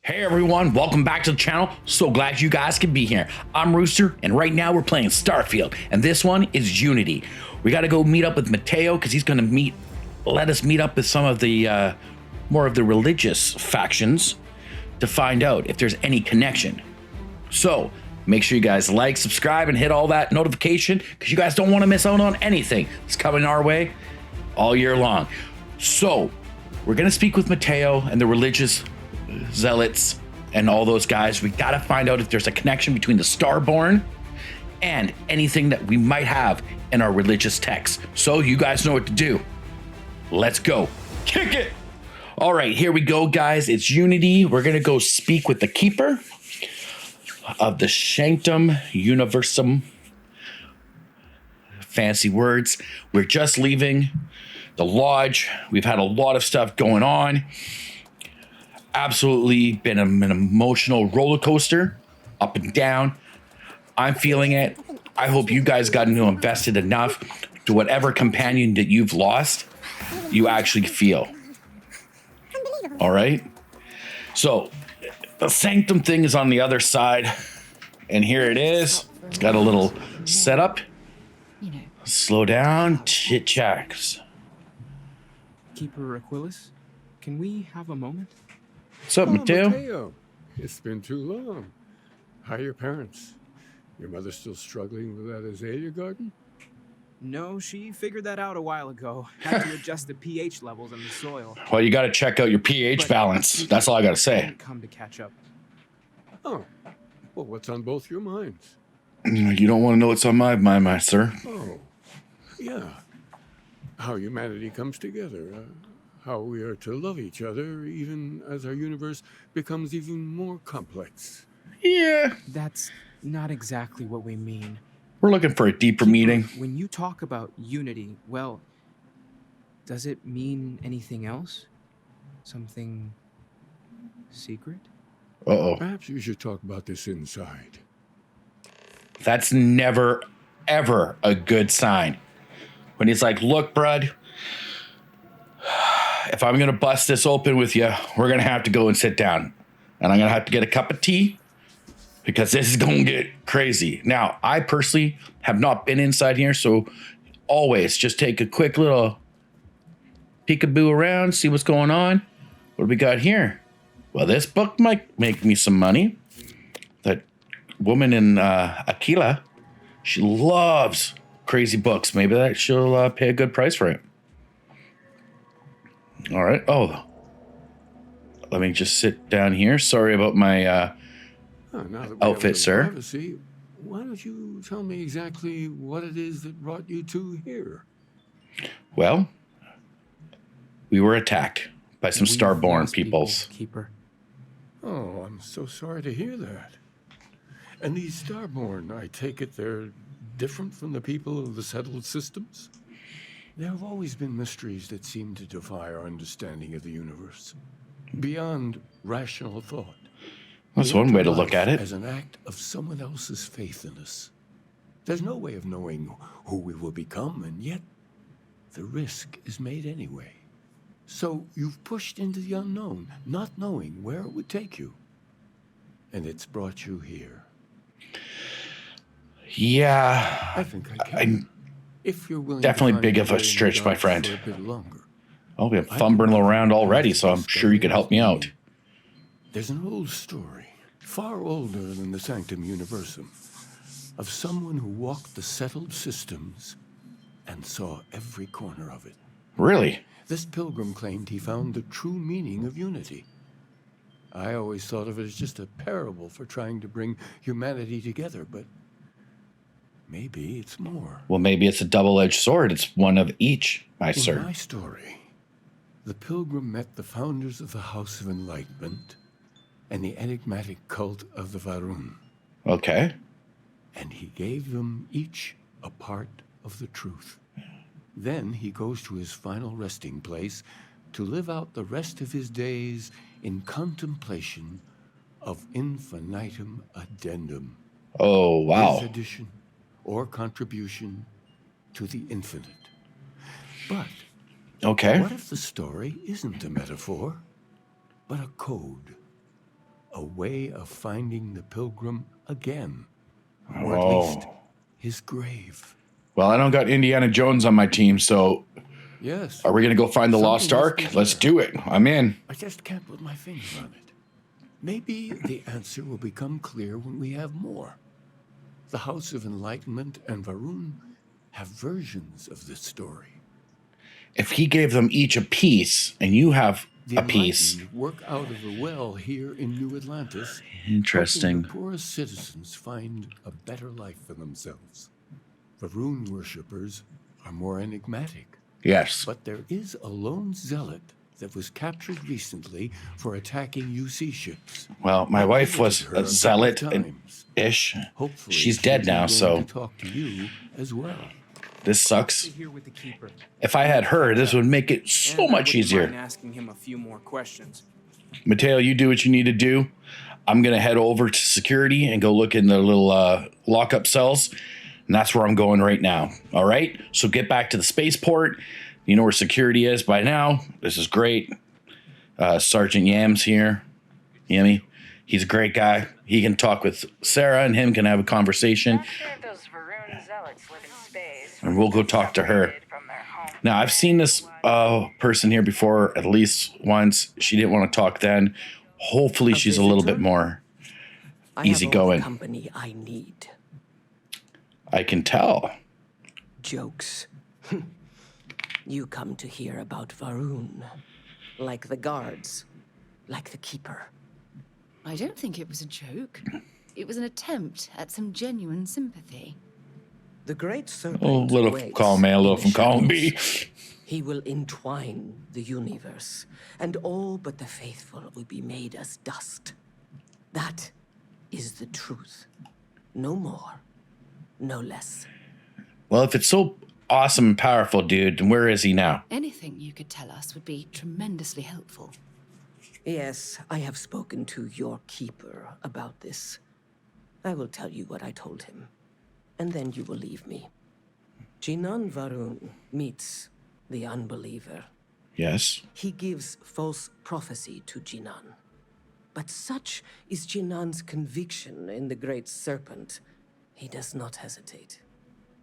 Hey everyone, welcome back to the channel. So glad you guys can be here. I'm Rooster, and right now we're playing Starfield, and this one is Unity. We got to go meet up with Matteo because he's going to let us meet up with some of the more of the religious factions to find out if there's any connection. So make sure you guys like, subscribe, and hit all that notification because you guys don't want to miss out on anything that's coming our way all year long. So we're going to speak with Matteo and the religious Zealots and all those guys. We got to find out if there's a connection between the Starborn and anything that we might have in our religious texts. So you guys know what to do. Let's go. Kick it. All right, here we go, guys. It's Unity. We're going to go speak with the Keeper of the Sanctum Universum. Fancy words. We're just leaving the lodge. We've had a lot of stuff going on. Absolutely been an emotional roller coaster, up and down. I'm feeling it. I hope you guys got invested enough to whatever companion that you've lost, you actually feel. All right. So the Sanctum thing is on the other side, and here it is. It's got a little setup. Slow down, chit chats. Keeper Aquilua, can we have a moment? What's up, Matteo? Matteo? It's been too long. How are your parents? Your mother still struggling with that azalea garden? No, she figured that out a while ago. Had to adjust the pH levels in the soil. Well, you got to check out your pH balance. That's all I got to say. Didn't come to catch up. Oh, well, what's on both your minds? You don't want to know what's on my mind, sir. Oh, yeah. How humanity comes together. How we are to love each other even as our universe becomes even more complex. Yeah. That's not exactly what we mean. We're looking for a deeper meeting. When you talk about unity, well, does it mean anything else? Something secret? Uh-oh. Perhaps you should talk about this inside. That's never, ever a good sign. When he's like, look, bud, if I'm going to bust this open with you, we're going to have to go and sit down. And I'm going to have to get a cup of tea because this is going to get crazy. Now, I personally have not been inside here, so always just take a quick little peekaboo around, see what's going on. What do we got here? Well, this book might make me some money. That woman in Aquila, she loves crazy books. Maybe that she'll pay a good price for it. All right. Oh, let me just sit down here. Sorry about my outfit, sir. Privacy, why don't you tell me exactly what it is that brought you two here? Well, we were attacked by some Starborn peoples. Keeper. Oh, I'm so sorry to hear that. And these Starborn, I take it they're different from the people of the settled systems? There have always been mysteries that seem to defy our understanding of the universe, beyond rational thought. That's one way to look at it. As an act of someone else's faith in us. There's no way of knowing who we will become, and yet the risk is made anyway. So you've pushed into the unknown, not knowing where it would take you. And it's brought you here. Yeah. I think I can. If you're willing definitely to big of a stretch, my friend. for a bit longer. Oh, we're fumbling around already, so I'm sure you could help me out. There's an old story, far older than the Sanctum Universum, of someone who walked the settled systems and saw every corner of it. Really? This pilgrim claimed he found the true meaning of unity. I always thought of it as just a parable for trying to bring humanity together, but maybe it's more. Well, maybe it's a double-edged sword. It's one of each, sir. In my story, the pilgrim met the founders of the House of Enlightenment and the enigmatic cult of the Varun. Okay. And he gave them each a part of the truth. Then he goes to his final resting place to live out the rest of his days in contemplation of infinitum addendum. Oh, wow. His addition or contribution to the infinite. But okay. What if the story isn't a metaphor, but a code? a way of finding the Pilgrim again. Or at least his grave. Well, I don't got Indiana Jones on my team, so Yes. are we going to go find the Lost Something must Ark? be Let's there. do it. I'm in. I just can't put my finger on it. Maybe the answer will become clear when we have more. The House of Enlightenment and Varun have versions of this story. If he gave them each a piece and you have The a piece. Enlightened work out of a well here in New Atlantis. Interesting. Helping the poorest citizens find a better life for themselves. Varun worshippers are more enigmatic. Yes. But there is a lone zealot that was captured recently for attacking UC ships. Well, my wife was a zealot ish. Hopefully, She's dead now, so to talk to you as well. this sucks. Here with the Keeper. If I had her, this would make it so And I much wouldn't easier. mind asking him a few more questions. Matteo, you do what you need to do. I'm going to head over to security and go look in the little lockup cells. And that's where I'm going right now. All right. So get back to the spaceport. You know where security is by now. This is great. Sergeant Yam's here. Yammy. He's a great guy. He can talk with Sarah and him can have a conversation. Not sure if those Varun zealots live in space. And we'll go talk to her. From their home. Now, I've seen this person here before at least once. She didn't want to talk then. Hopefully she's a little bit more easygoing. Company I need. I can tell. Jokes. You come to hear about Varun. Like the guards. Like the Keeper. I don't think it was a joke. It was an attempt at some genuine sympathy. The great serpent Oh, little from waits column A, a little in from the column B. shadows. He will entwine the universe, and all but the faithful will be made as dust. That is the truth. No more, no less. Well, if it's so awesome and powerful, dude, then where is he now? Anything you could tell us would be tremendously helpful. Yes, I have spoken to your Keeper about this. I will tell you what I told him, and then you will leave me. Jinan Varun meets the unbeliever. Yes. He gives false prophecy to Jinan. But such is Jinan's conviction in the Great Serpent, he does not hesitate.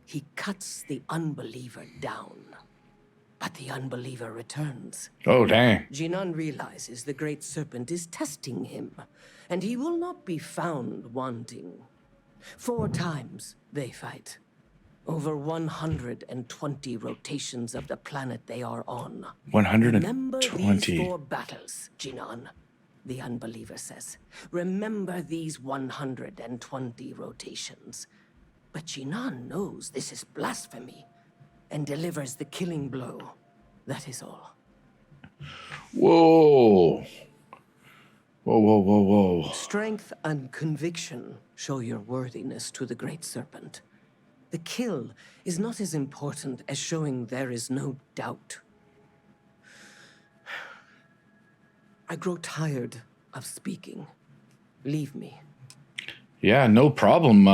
He cuts the unbeliever down. But the unbeliever returns. Oh, dang. Jinan realizes the Great Serpent is testing him, and he will not be found wanting. 4 times they fight. Over 120 rotations of the planet they are on. 120. Remember these 4 battles, Jinan, the unbeliever says. Remember these 120 rotations. But Jinan knows this is blasphemy and delivers the killing blow. That is all. Whoa. Whoa, whoa, whoa, whoa. Strength and conviction show your worthiness to the Great Serpent. The kill is not as important as showing there is no doubt. I grow tired of speaking. Leave me. Yeah, no problem.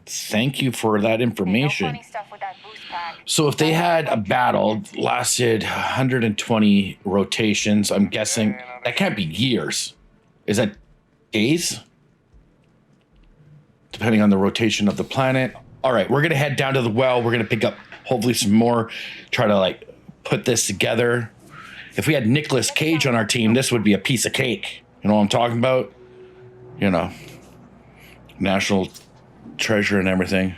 Thank you for that Hey, no information. funny stuff with that boost pack. So if they had a battle lasted 120 rotations, I'm guessing that can't be years. Is that days? Depending on the rotation of the planet. All right, we're going to head down to the well. We're going to pick up hopefully some more, try to like put this together. If we had Nicolas Cage on our team, this would be a piece of cake. You know what I'm talking about? You know, national treasure and everything.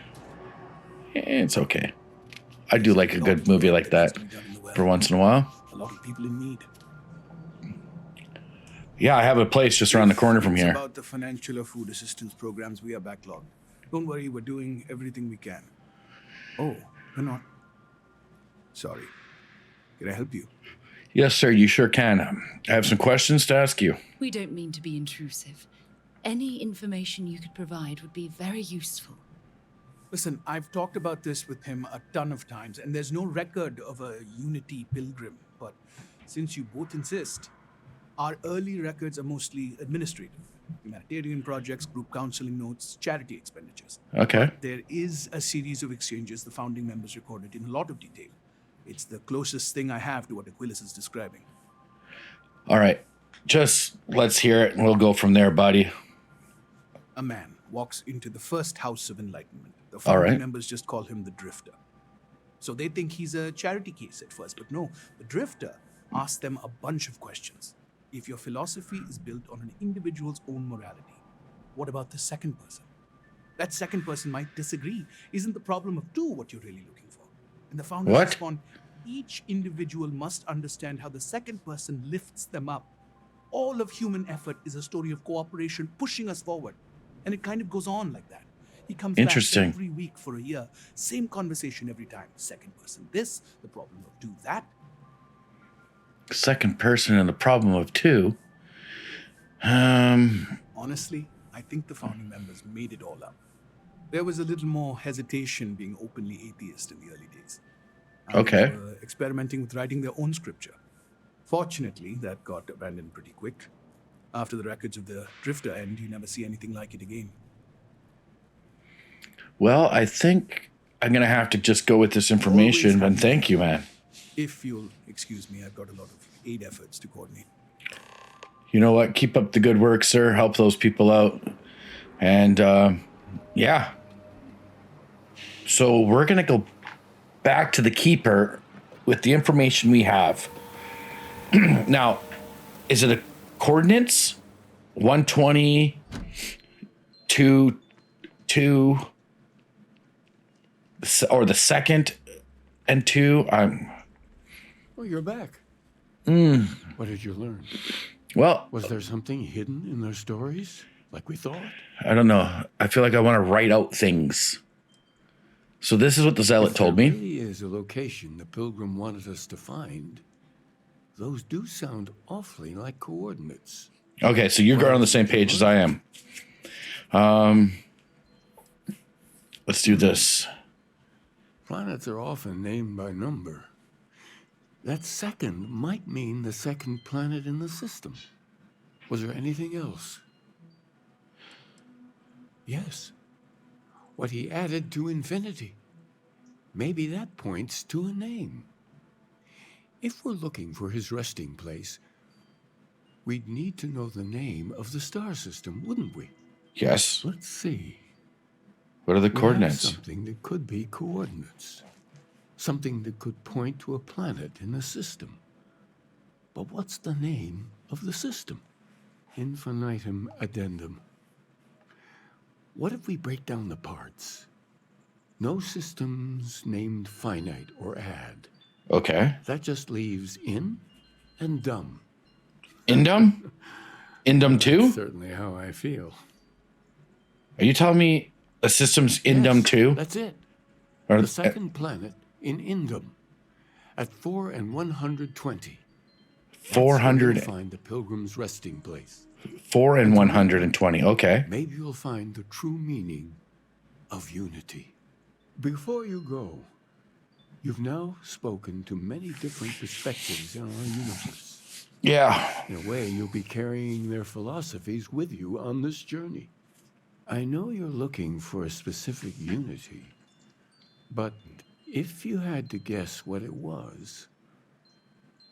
It's okay. I do like a good movie like that for once in a while. A lot of people in need. Yeah, I have a place just around the corner from It's here. about the financial or food assistance programs we are backlogged. Don't worry, we're doing everything we can. Oh, we're not. Sorry. Can I help you? Yes, sir, you sure can. I have some questions to ask you. We don't mean to be intrusive. Any information you could provide would be very useful. Listen, I've talked about this with him a ton of times, and there's no record of a Unity Pilgrim. But since you both insist, our early records are mostly administrative. Humanitarian projects, group counseling notes, charity expenditures. Okay. There is a series of exchanges the founding members recorded in a lot of detail. It's the closest thing I have to what Aquilus is describing. All right. Just let's hear it and we'll go from there, buddy. A man walks into the first house of enlightenment. The All founding right. members just call him the Drifter. So they think he's a charity case at first, but no, the Drifter asks them a bunch of questions. If your philosophy is built on an individual's own morality, what about the second person? That second person might disagree. Isn't the problem of two what you're really looking for? And the founders What? respond, each individual must understand how the second person lifts them up. All of human effort is a story of cooperation pushing us forward. And it kind of goes on like that. He comes Interesting. back every week for a year. Same conversation every time. Second person this, the problem of two that. Second person and the problem of two. Honestly, I think the founding members made it all up. There was a little more hesitation being openly atheist in the early days. Okay. They were experimenting with writing their own scripture. Fortunately, that got abandoned pretty quick. After the records of the Drifter end, you never see anything like it again. Well, I think I'm gonna have to just go with this information. Always And thank you, man. If you'll excuse me, I've got a lot of aid efforts to coordinate. You know what? Keep up the good work, sir. Help those people out. And yeah. So we're gonna go back to the Keeper with the information we have. Now, is it a coordinates? 120 2 or the second and 2? Oh, you're back. What did you learn? Well, Was there something hidden in their stories, like we thought? I don't know. I feel like I want to write out things. So this is what the Zealot If told there me. really is a location the Pilgrim wanted us to find, those do sound awfully like coordinates. Okay, so you're on the same page as I am. Let's do this. Planets are often named by number. That second might mean the second planet in the system. Was there anything else? Yes. What he added to infinity. Maybe that points to a name. If we're looking for his resting place, we'd need to know the name of the star system, wouldn't we? Yes. Let's see. What are the We have coordinates? something that could be coordinates. Something that could point to a planet in the system. But what's the name of the system? Infinitum addendum. What if we break down the parts? No systems named finite or add. Okay. That just leaves in and dumb. Indum? Indum That's 2? certainly how I feel. Are you telling me the system's Indum Yes, 2? That's it. Or The second planet in Indum. At 4 and 120. That's where 400, you'll find the Pilgrim's resting place. 4 and 120. Okay. Maybe you'll find the true meaning of unity. Before you go, you've now spoken to many different perspectives in our universe. Yeah. In a way, you'll be carrying their philosophies with you on this journey. I know you're looking for a specific unity, but if you had to guess what it was,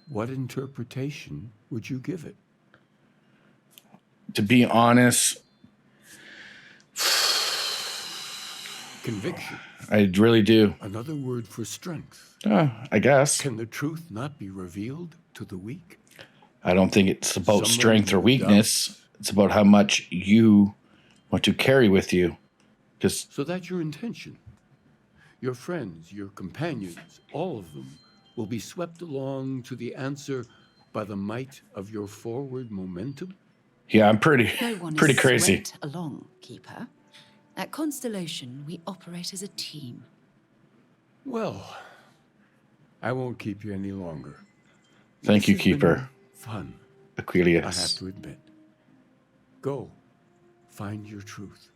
what interpretation would you give it? To be honest, Conviction. I really do. Another word for strength. I guess. Can the truth not be revealed to the weak? I don't think it's about Someone strength or with weakness. doubts. It's about how much you want to carry with you. Because, So that's your intention. Your friends, your companions, all of them will be swept along to the answer by the might of your forward momentum? yeah, I'm pretty, No one pretty is crazy. swept along, Keeper. At Constellation, we operate as a team. Well, I won't keep you any longer. Thank you, This has been Keeper Fun, I have Aquilua. to admit. Go, find your truth.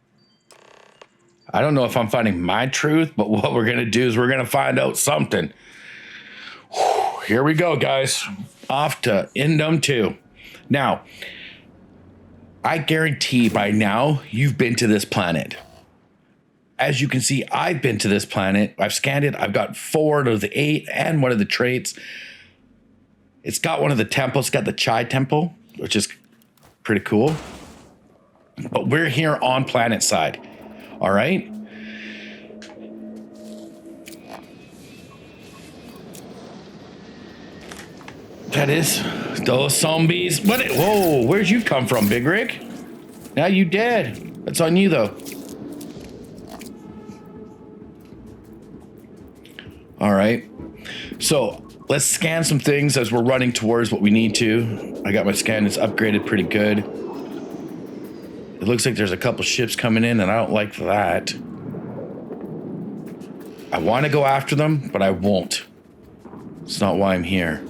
I don't know if I'm finding my truth, but what we're going to do is we're going to find out something. Whew, here we go, guys. Off to Indum 2. Now, I guarantee by now you've been to this planet. As you can see, I've been to this planet. I've scanned it. I've got 4 of the 8 and one of the traits. It's got one of the temples. It's got the Chai Temple. which is pretty cool. But we're here on planet side. All right. That is those zombies. What? Whoa, where'd you come from, Big Rig? Now you dead. That's on you, though. All right. So let's scan some things as we're running towards what we need to. I got my scan. It's upgraded pretty good. It looks like there's a couple ships coming in, and I don't like that. I want to go after them, but I won't. It's not why I'm here.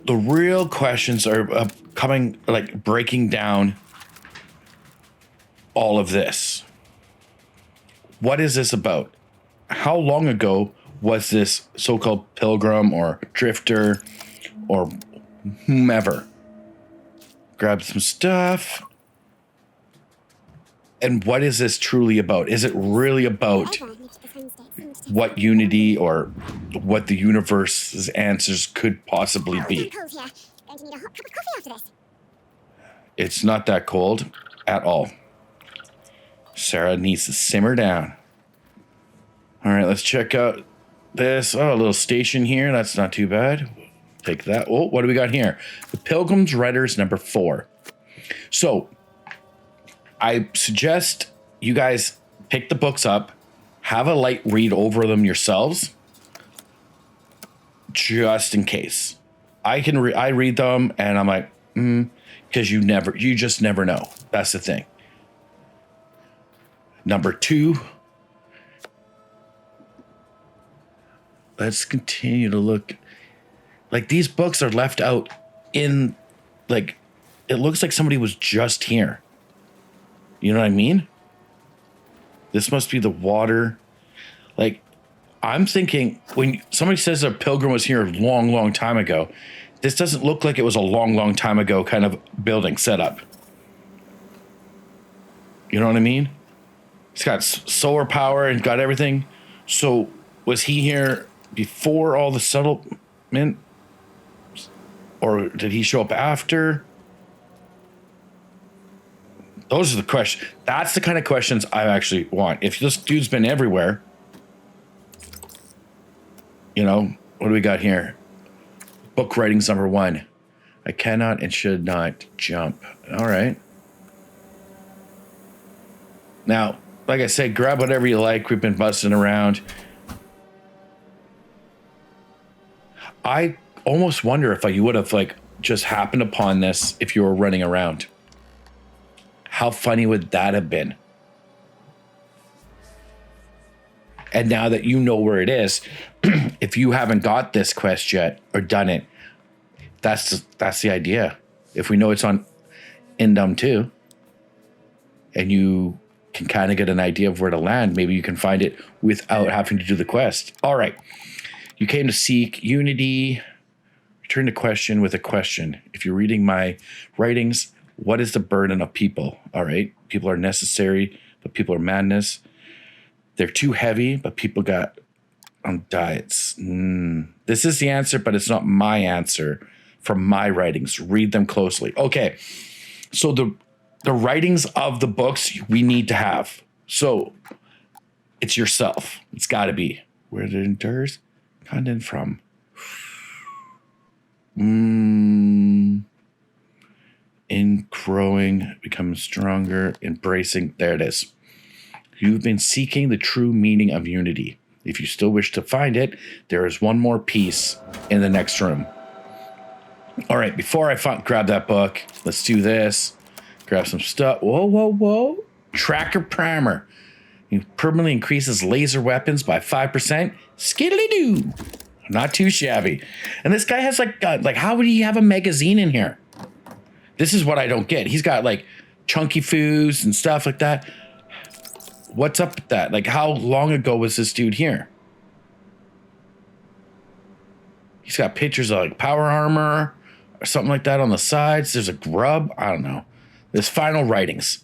The real questions are coming, like breaking down all of this. What is this about? How long ago was this so-called pilgrim or drifter or whomever? Grab some stuff. And what is this truly about? Is it really about what unity or what the universe's answers could possibly be? It's not that cold at all. Sarah needs to simmer down. All right, let's check out this. Oh, a little station here. That's not too bad. Take that. Oh, what do we got here? The Pilgrim's Riders number 4. So I suggest you guys pick the books up, have a light read over them yourselves, just in case. I read them and I'm like, because you just never know. That's the thing. Number 2. Let's continue to look. Like, these books are left out in, like, it looks like somebody was just here. You know what I mean? This must be the water. Like, I'm thinking when somebody says a pilgrim was here a long, long time ago, this doesn't look like it was a long, long time ago kind of building setup. You know what I mean? It's got solar power and got everything. So was he here before all the settlement? Or did he show up after? Those are the questions. That's the kind of questions I actually want. If this dude's been everywhere, you know, what do we got here? Book writings number 1. I cannot and should not jump. All right. Now, like I said, grab whatever you like. We've been busting around. I almost wonder if you would have like just happened upon this if you were running around. How funny would that have been? And now that you know where it is, if you haven't got this quest yet or done it, that's the idea. If we know it's on Indum II, and you can kind of get an idea of where to land, maybe you can find it without having to do the quest. All right. You came to seek unity. Return the question with a question. If you're reading my writings, what is the burden of people? All right. People are necessary, but people are madness. They're too heavy, but people got on diets. This is the answer, but it's not my answer from my writings. Read them closely. Okay. So the writings of the books we need to have. So it's yourself. It's got to be. Where did it endures? Content from. In growing, becoming stronger, embracing. There it is. You've been seeking the true meaning of unity. If you still wish to find it, there is one more piece in the next room. All right, before I grab that book, let's do this. Grab some stuff. Whoa, whoa, whoa. Tracker primer. It permanently increases laser weapons by 5%. Skiddly-doo. Not too shabby. And this guy has like how would he have a magazine in here? This is what I don't get. He's got like chunky foos and stuff like that. What's up with that? Like, how long ago was this dude here? He's got pictures of like power armor or something like that on the sides. There's a grub. I don't know. There's final writings.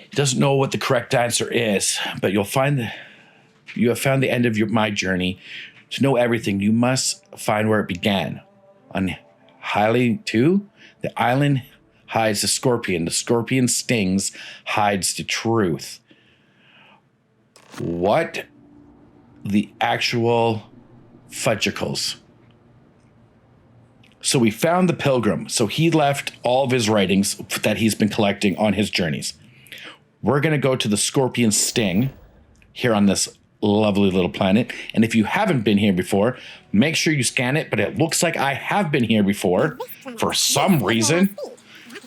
He doesn't know what the correct answer is, but you have found the end of my journey. To know everything, you must find where it began. On Hyla 2, the island hides the scorpion. The scorpion stings, hides the truth. What the actual fudgicles? So we found the Pilgrim. So he left all of his writings that he's been collecting on his journeys. We're going to go to the scorpion sting here on this lovely little planet. And if you haven't been here before, make sure you scan it. But it looks like I have been here before for some reason.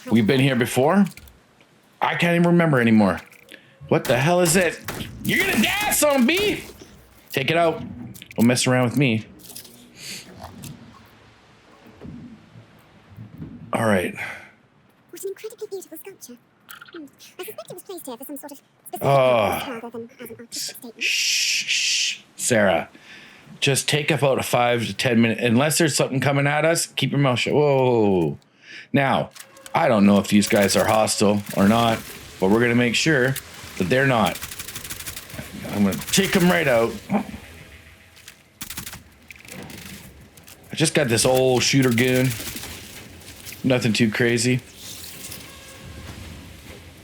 We've been here before. I can't even remember anymore. What the hell is it? You're gonna die, son, B! Take it out. Don't mess around with me. All right. What an incredibly beautiful sculpture. I suspect it was placed here for some sort of Oh. rather than as an artistic statement. Shh, Sarah. Just take about a 5 to 10 minute. Unless there's something coming at us, keep your mouth shut. Whoa. Now, I don't know if these guys are hostile or not, but we're gonna make sure that they're not. I'm gonna take them right out. I just got this old shooter gun. Nothing too crazy.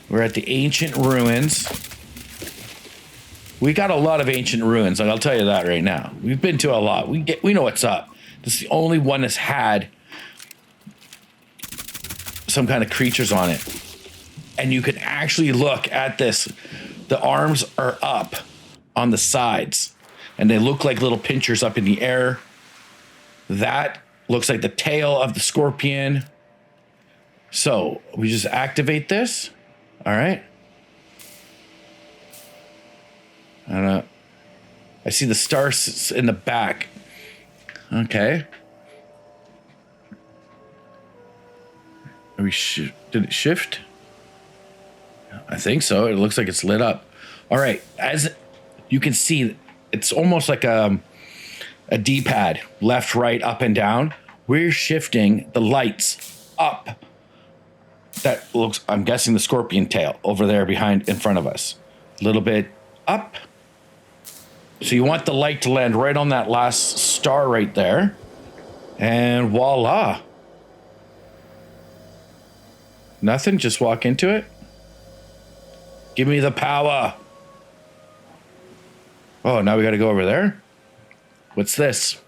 We're at the ancient ruins. We got a lot of ancient ruins, I'll tell you that right now. We've been to a lot. We know what's up. This is the only one that's had some kind of creatures on it. And you can actually look at this. The arms are up on the sides, and they look like little pinchers up in the air. That looks like the tail of the scorpion. So we just activate this. All right. I don't know. I see the stars in the back. Okay. Are we did it shift? I think so. It looks like it's lit up. All right. As you can see, it's almost like a D-pad, left, right, up, and down. We're shifting the lights up. That looks, I'm guessing, the scorpion tail over there behind, in front of us. A little bit up. So you want the light to land right on that last star right there. And voila. Nothing, just walk into it. Give me the power. Oh, now we got to go over there. What's this?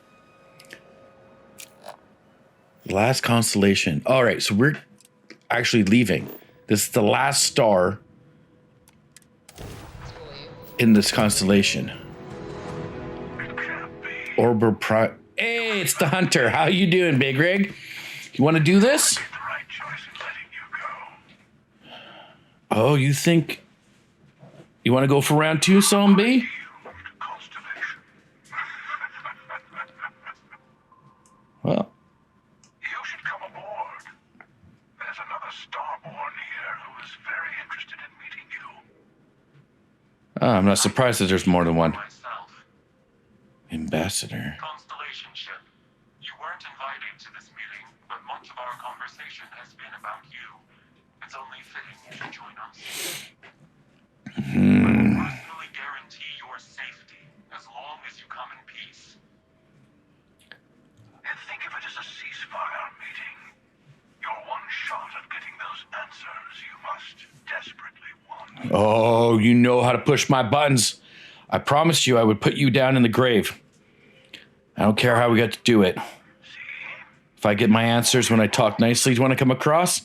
Last constellation. All right, so we're actually leaving. This is the last star in this constellation. Oborum. Hey, it's the Hunter. How you doing, Big Rig? You want to do this? Oh, you think you want to go for round 2, Psalm B? Well, you should come aboard. There's another Starborn here who is very interested in meeting you. I'm not surprised that there's more than one. Myself. Ambassador. Constellation ship. You weren't invited to this meeting, but much of our conversation has been about you. It's only fitting you should join us. I will personally guarantee your safety as long as you come in peace. And think of it as a ceasefire meeting. You're one shot at getting those answers you must desperately want. Oh, you know how to push my buttons. I promised you I would put you down in the grave. I don't care how we got to do it. If I get my answers when I talk nicely when I come across,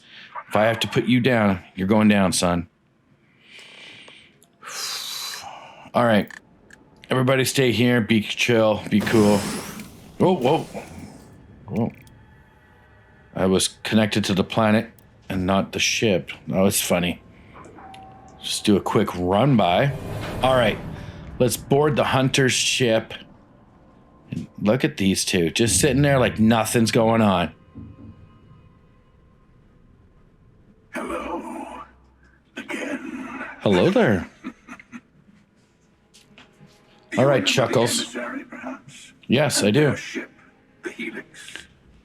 if I have to put you down, you're going down, son. All right. Everybody stay here. Be chill. Be cool. Oh, whoa. Whoa. I was connected to the planet and not the ship. Oh, it's funny. Just do a quick run by. All right. Let's board the Hunter's ship. And look at these two. Just sitting there like nothing's going on. Hello. Again. Hello there. All right, Chuckles. Emissary, perhaps? Yes, I do. Ship, the Helix.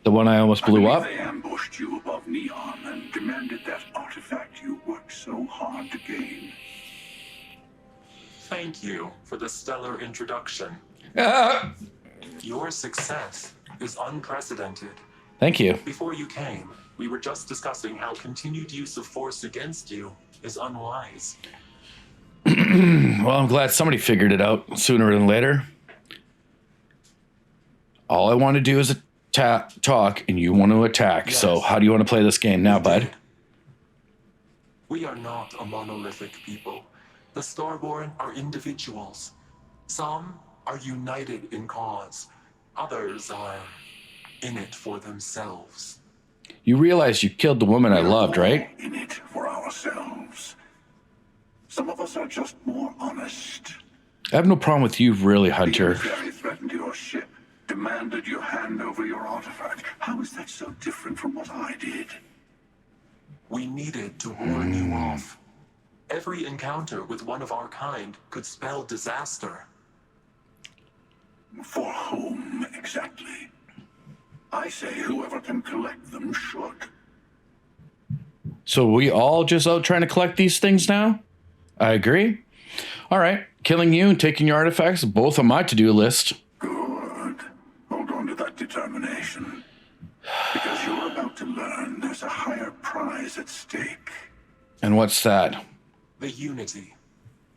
The one I almost blew up. They ambushed you above Neon and demanded that artifact you worked so hard to gain. Thank you for the stellar introduction. Your success is unprecedented. Thank you. Before you came, we were just discussing how continued use of force against you is unwise. Well, I'm glad somebody figured it out sooner than later. All I want to do is talk, and you want to attack. Yes. So how do you want to play this game now, bud? We are not a monolithic people. The Starborn are individuals. Some are united in cause. Others are in it for themselves. You realize you killed the woman I loved, right? In it for ourselves. Some of us are just more honest. I have no problem with you, really, Hunter. The emissary threatened your ship, demanded you hand over your artifact. How is that so different from what I did? We needed to warn you off. Every encounter with one of our kind could spell disaster. For whom, exactly? I say whoever can collect them should. So we all just out trying to collect these things now? I agree. All right. Killing you and taking your artifacts, both on my to-do list. Good. Hold on to that determination. Because you're about to learn there's a higher prize at stake. And what's that? The Unity.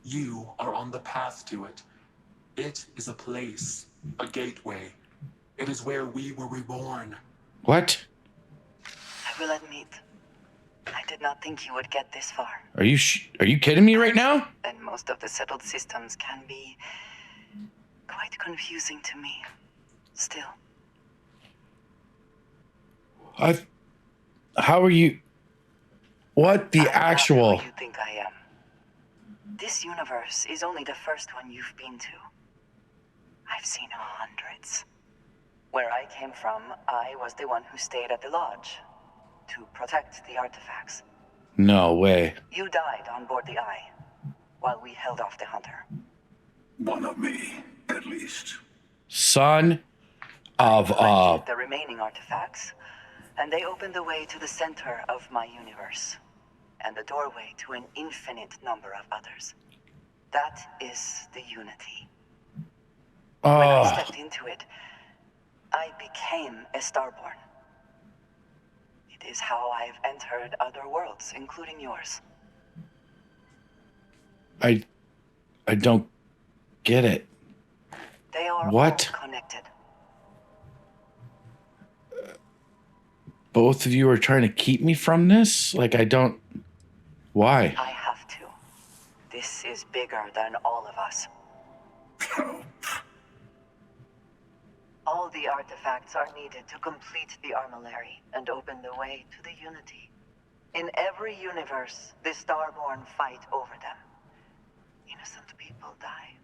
You are on the path to it. It is a place, a gateway. It is where we were reborn. What? I will admit, I did not think you would get this far. Are you kidding me right now? And most of the settled systems can be quite confusing to me. Still. How are you? What the actual? I'm not who you think I am. This universe is only the first one you've been to. I've seen hundreds. Where I came from, I was the one who stayed at the lodge to protect the artifacts. No way. You died on board the Eye, while we held off the Hunter. One of me, at least. Son of the remaining artifacts, and they opened the way to the center of my universe, and the doorway to an infinite number of others. That is the Unity. When I stepped into it, I became a Starborn. It is how I've entered other worlds, including yours. I don't get it. They are What? all connected. Both of you are trying to keep me from this? Like, I don't... Why? I have to. This is bigger than all of us. All the artifacts are needed to complete the Armillary and open the way to the Unity. In every universe, the Starborn fight over them. Innocent people die.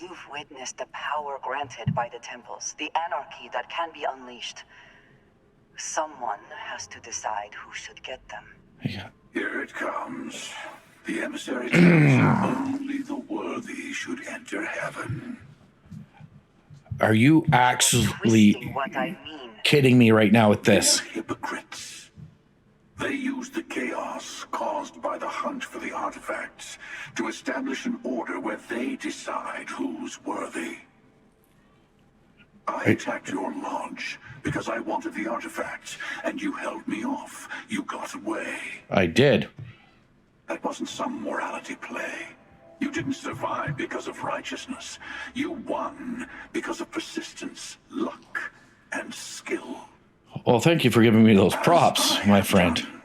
You've witnessed the power granted by the temples, the anarchy that can be unleashed. Someone has to decide who should get them. Yeah. Here it comes. The emissary tells only the worthy should enter heaven. Are you actually Twisting what I mean. kidding me right now with this? They're hypocrites. They use the chaos caused by the hunt for the artifacts to establish an order where they decide who's worthy. I attacked your lodge because I wanted the artifacts, and you held me off. You got away. I did. That wasn't some morality play. You didn't survive because of righteousness. You won because of persistence, luck, and skill. Well, thank you for giving me those props, As I my have friend. done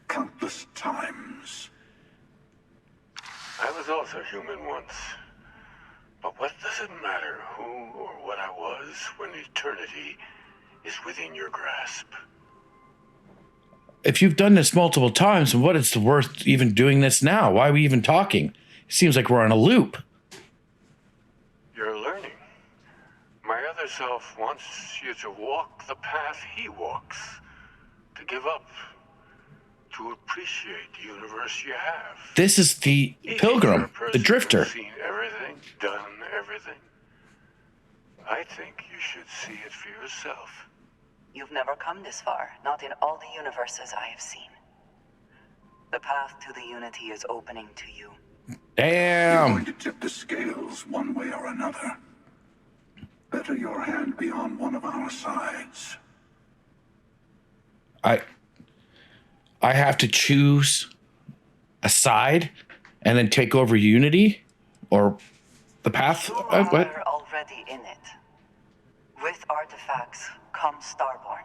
countless times. I was also human once. But what does it matter who or what I was when eternity is within your grasp? If you've done this multiple times, what is the worth even doing this now? Why are we even talking? It seems like we're on a loop. You're learning. My other self wants you to walk the path he walks. To give up. To appreciate the universe you have. This is the Pilgrim, the Drifter. Seen everything, done everything. I think you should see it for yourself. You've never come this far, not in all the universes I have seen. The path to the Unity is opening to you. You're Damn. going to tip the scales one way or another. Better your hand be on one of our sides. I have to choose a side and then take over Unity or the path. You What? are already in it. With artifacts comes Starborn,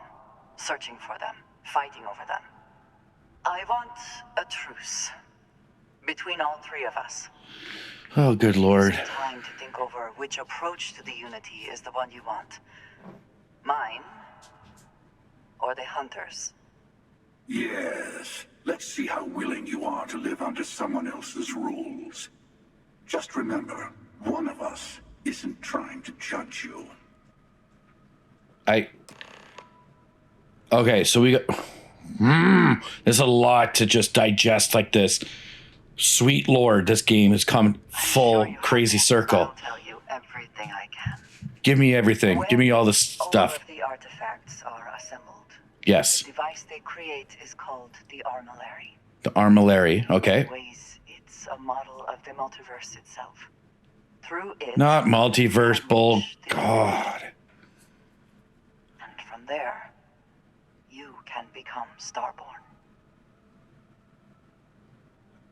searching for them, fighting over them. I want a truce between all three of us. Oh, good Lord. Some time to think over which approach to the Unity is the one you want. Mine or the Hunters. Yes. Let's see how willing you are to live under someone else's rules. Just remember, one of us isn't trying to judge you. Okay, so we got... there's a lot to just digest like this. Sweet Lord, this game has come full crazy circle. I'll tell you everything I can. Give me everything. Give me all this All stuff. of the artifacts are assembled. Yes. The device they create is called the Armillary. The Armillary. Okay. In ways, it's a model of the multiverse itself. Through it, Not multiverse you bull. unleash the God. And from there, you can become Starborn.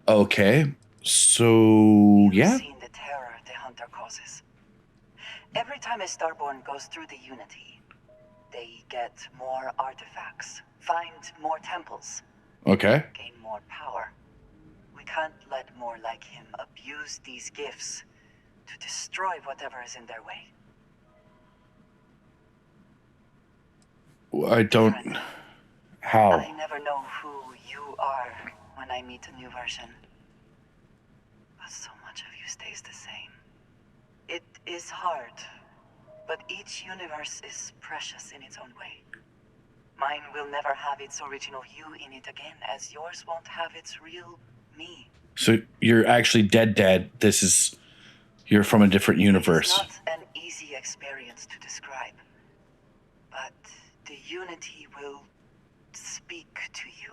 Okay. So, yeah. You've seen the terror the Hunter causes. Every time a Starborn goes through the Unity, they get more artifacts, find more temples, Okay. gain more power. We can't let more like him abuse these gifts to destroy whatever is in their way. I don't... Friend, How? I never know who you are when I meet a new version. But so much of you stays the same. It is hard, but each universe is precious in its own way. Mine will never have its original you in it again, as yours won't have its real me. So you're actually dead. This is... You're from a different universe. It's not an easy experience to describe, but the Unity will speak to you,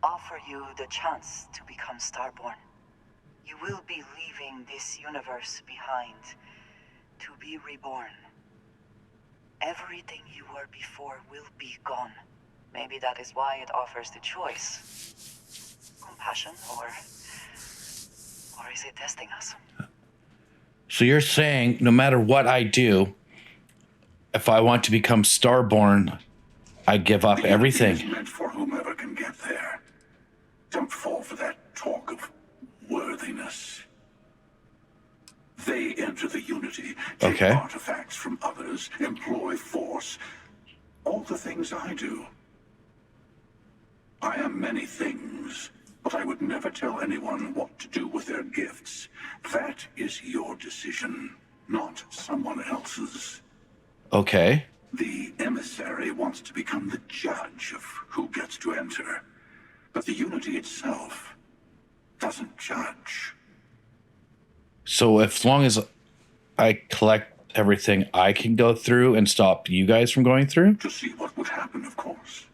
offer you the chance to become Starborn. You will be leaving this universe behind to be reborn. Everything you were before will be gone. Maybe that is why it offers the choice. Compassion, or is it testing us? So you're saying no matter what I do, if I want to become Starborn, I give up The everything. Unity is meant for whomever can get there. Don't fall for that talk of worthiness. They enter the Unity, take Okay. artifacts from others, employ force. All the things I do. I am many things, but I would never tell anyone what to do with their gifts. That is your decision, not someone else's. Okay. The Emissary wants to become the judge of who gets to enter. But the Unity itself doesn't judge. So as long as I collect everything I can go through and stop you guys from going through? To see what would happen, of course.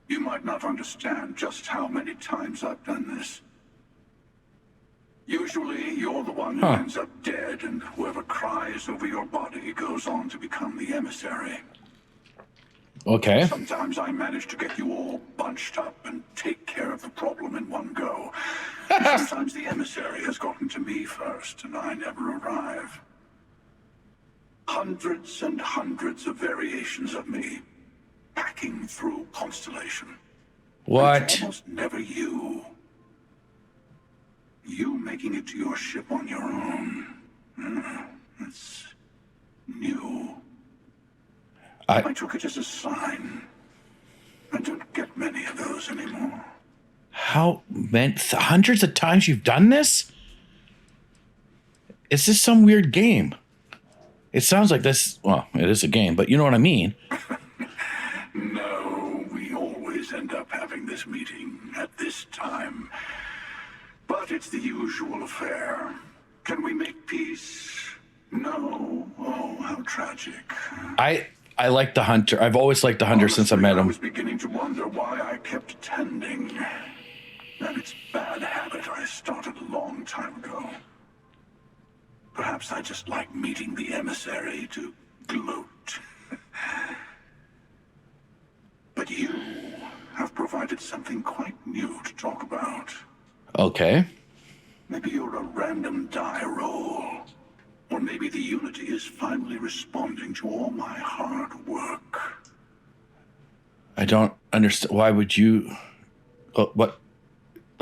You might not understand just how many times I've done this. Usually, you're the one who ends up dead, and whoever cries over your body goes on to become the Emissary. Okay. Sometimes I manage to get you all bunched up and take care of the problem in one go. Sometimes the Emissary has gotten to me first, and I never arrive. Hundreds and hundreds of variations of me, packing through Constellation. What? It's almost never you. You making it to your ship on your own. That's new. I took it as a sign. I don't get many of those anymore. How many hundreds of times you've done this? Is this some weird game? It sounds like this. Well, it is a game, but you know what I mean. No, we always end up having this meeting at this time. But it's the usual affair. Can we make peace? No. Oh, how tragic. I like the Hunter. I've always liked the Hunter since I met I him. was beginning to wonder why I kept attending. And it's bad habit I started a long time ago. Perhaps I just like meeting the emissary to gloat. But you have provided something quite new to talk about. Okay. Maybe you're a random die roll. Or maybe the Unity is finally responding to all my hard work. I don't understand. Why would you... What?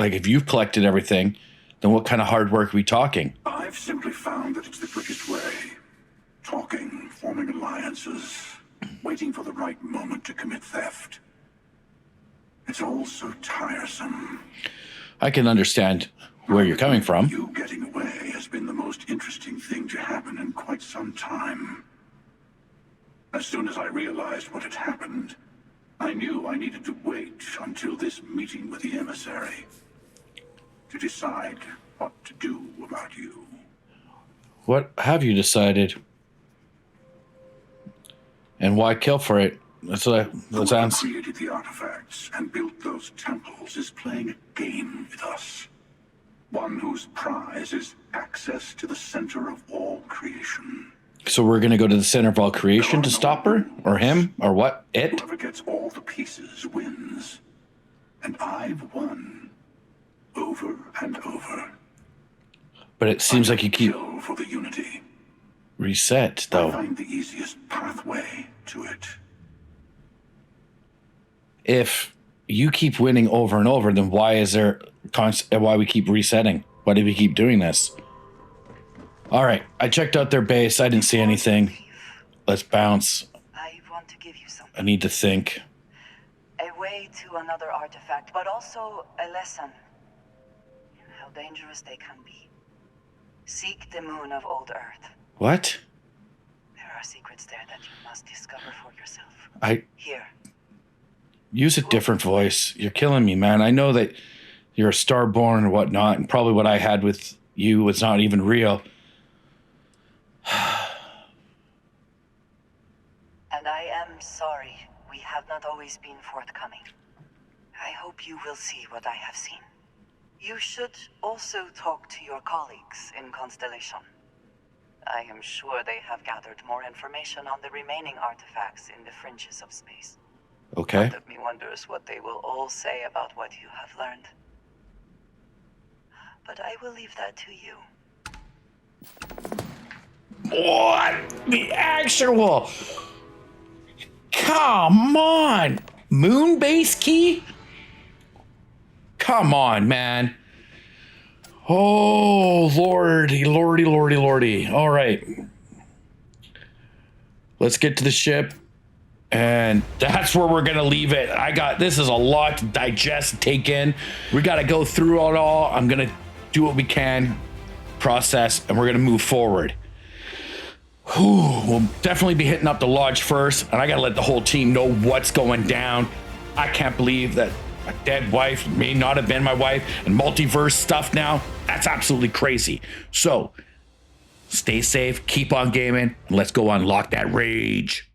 Like, if you've collected everything, then what kind of hard work are we talking? I've simply found that it's the quickest way. Talking, forming alliances, waiting for the right moment to commit theft. It's all so tiresome. I can understand where you're coming from. You getting away has been the most interesting thing to happen in quite some time. As soon as I realized what had happened, I knew I needed to wait until this meeting with the emissary to decide what to do about you. What have you decided? And why kill for it? That's what that sounds. Whoever created the artifacts and built those temples is playing a game with us. One whose prize is access to the center of all creation. So we're going to go to the center of all creation to stop her? Or him? Or what? It? Whoever gets all the pieces wins. And I've won. Over and over. But it seems like you keep... Kill for the Unity. Reset, I though. find the easiest pathway to it. If you keep winning over and over, then why is there... why we keep resetting? Why do we keep doing this? All right, I checked out their base. I didn't see anything. Let's bounce. I want to give you something. I need to think. A way to another artifact, but also a lesson. How dangerous they can be. Seek the moon of old Earth. What? There are secrets there that you must discover for yourself. Here. Use a different voice. You're killing me, man. I know that you're a Starborn or whatnot, and probably what I had with you was not even real. And I am sorry we have not always been forthcoming. I hope you will see what I have seen. You should also talk to your colleagues in Constellation. I am sure they have gathered more information on the remaining artifacts in the fringes of space. Okay. Part of me wonders what they will all say about what you have learned. But I will leave that to you. What? The actual... Come on! Moon base key? Come on, man. Oh, lordy, lordy, lordy, lordy. All right. Let's get to the ship. And that's where we're going to leave it. This is a lot to digest and take in. We got to go through it all. I'm going to do what we can, process, and we're going to move forward. We'll definitely be hitting up the lodge first, and I got to let the whole team know what's going down. I can't believe that a dead wife may not have been my wife, and multiverse stuff now. That's absolutely crazy. So stay safe, keep on gaming, and let's go unlock that rage.